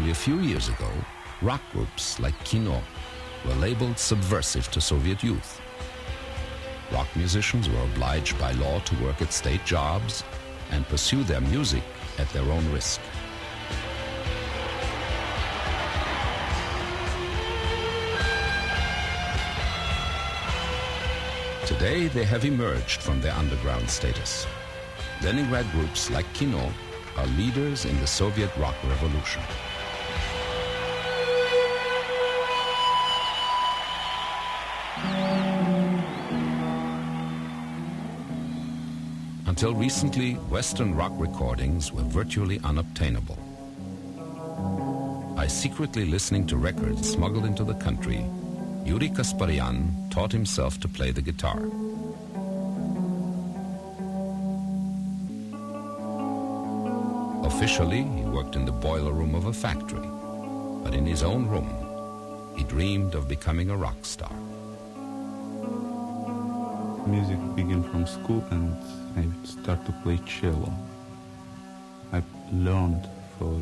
Only a few years ago, rock groups like KINO were labeled subversive to Soviet youth. Rock musicians were obliged by law to work at state jobs and pursue their music at their own risk. Today, they have emerged from their underground status. Leningrad groups like KINO are leaders in the Soviet rock revolution. Until recently, Western rock recordings were virtually unobtainable. By secretly listening to records smuggled into the country, Yury Kazparyan taught himself to play the guitar. Officially, he worked in the boiler room of a factory, but in his own room, he dreamed of becoming a rock star. Music began from school and I started to play cello. I learned for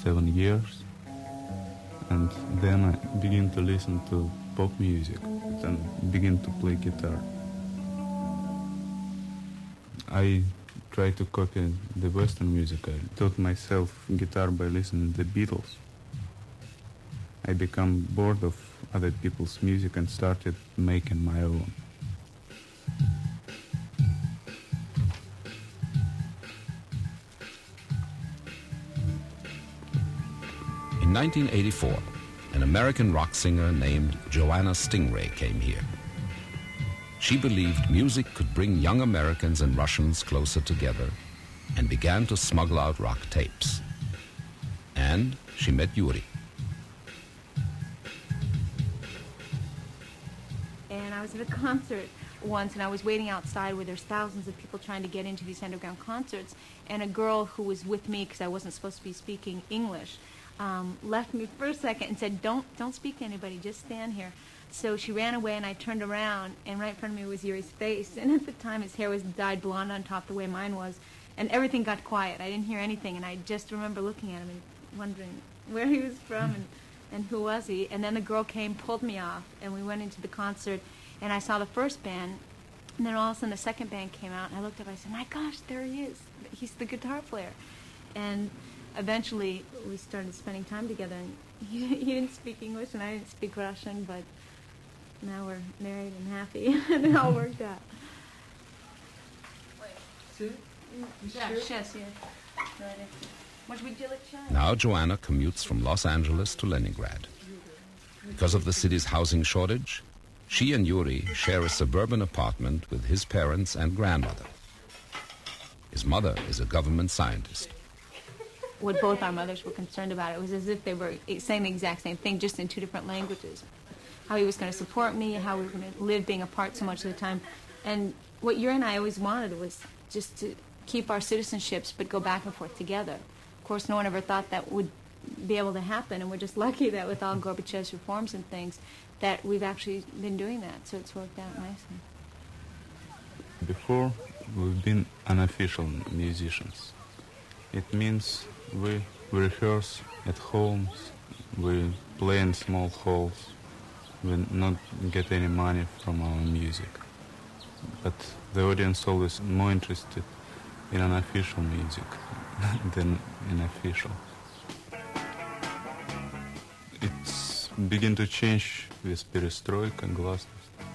7 years and then I began to listen to pop music and began to play guitar. I tried to copy the Western music. I taught myself guitar by listening to the Beatles. I became bored of other people's music and started making my own. In 1984, an American rock singer named Joanna Stингрей came here. She believed music could bring young Americans and Russians closer together and began to smuggle out rock tapes. And she met Yury. And I was at a concert once and I was waiting outside where there's thousands of people trying to get into these underground concerts, and a girl who was with me because I wasn't supposed to be speaking English left me for a second and said, don't speak to anybody, just stand here. So she ran away and I turned around and right in front of me was Yury's face, and at the time his hair was dyed blonde on top the way mine was, and everything got quiet. I didn't hear anything and I just remember looking at him and wondering where he was from and who was he. And then the girl came, pulled me off, and we went into the concert and I saw the first band, and then all of a sudden the second band came out and I looked up, I said, my gosh, there he is, he's the guitar player. And eventually we started spending time together, and he didn't speak English and I didn't speak Russian, but now we're married and happy and it all worked out. Now Joanna commutes from Los Angeles to Leningrad. Because of the city's housing shortage, she and Yury share a suburban apartment with his parents and grandmother. His mother is a government scientist. What both our mothers were concerned about, it was as if they were saying the exact same thing, just in two different languages. How he was going to support me, how we were going to live being apart so much of the time. And what Yury and I always wanted was just to keep our citizenships but go back and forth together. Of course, no one ever thought that would be able to happen, and we're just lucky that with all Gorbachev's reforms and things that we've actually been doing that, so it's worked out nicely. Before, we've been unofficial musicians. It means we rehearse at homes, we play in small halls, we not get any money from our music. But the audience always more interested in unofficial music than in official. It's begin to change with perestroika, glasnost.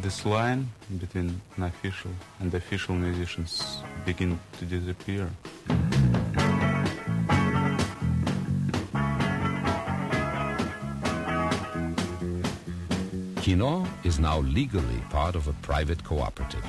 This line between unofficial and official musicians begin to disappear. KINO is now legally part of a private cooperative.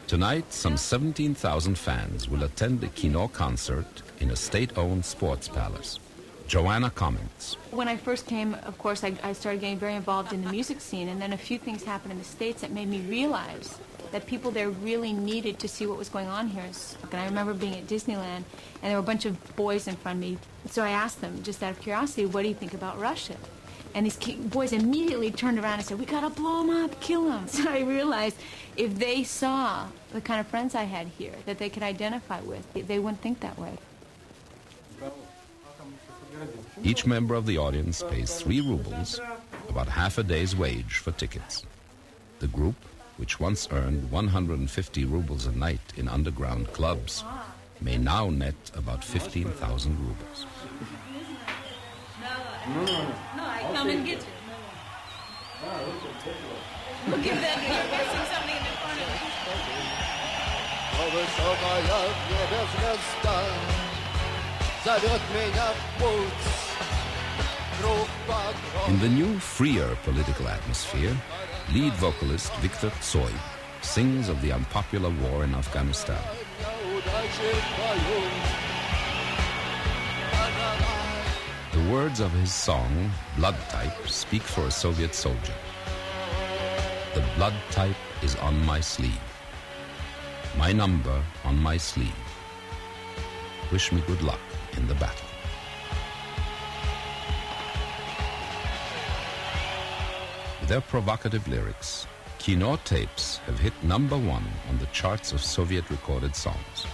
Tonight, some 17,000 fans will attend the KINO concert in a state-owned sports palace. Joanna comments. When I first came, of course, I started getting very involved in the music scene, and then a few things happened in the States that made me realize that people there really needed to see what was going on here. And I remember being at Disneyland, and there were a bunch of boys in front of me. So I asked them, just out of curiosity, what do you think about Russia? And these boys immediately turned around and said, "We gotta blow him up, kill him." So I realized if they saw the kind of friends I had here that they could identify with, they wouldn't think that way. Each member of the audience pays 3 rubles, about half a day's wage, for tickets. The group, which once earned 150 rubles a night in underground clubs, may now net about 15,000 rubles. No, I come and get you. Look at that, you're missing something in the corner. In the new, freer political atmosphere, lead vocalist Viktor Tsoi sings of the unpopular war in Afghanistan. The words of his song, Blood Type, speak for a Soviet soldier. The blood type is on my sleeve. My number on my sleeve. Wish me good luck in the battle. With their provocative lyrics, KINO tapes have hit #1 on the charts of Soviet recorded songs.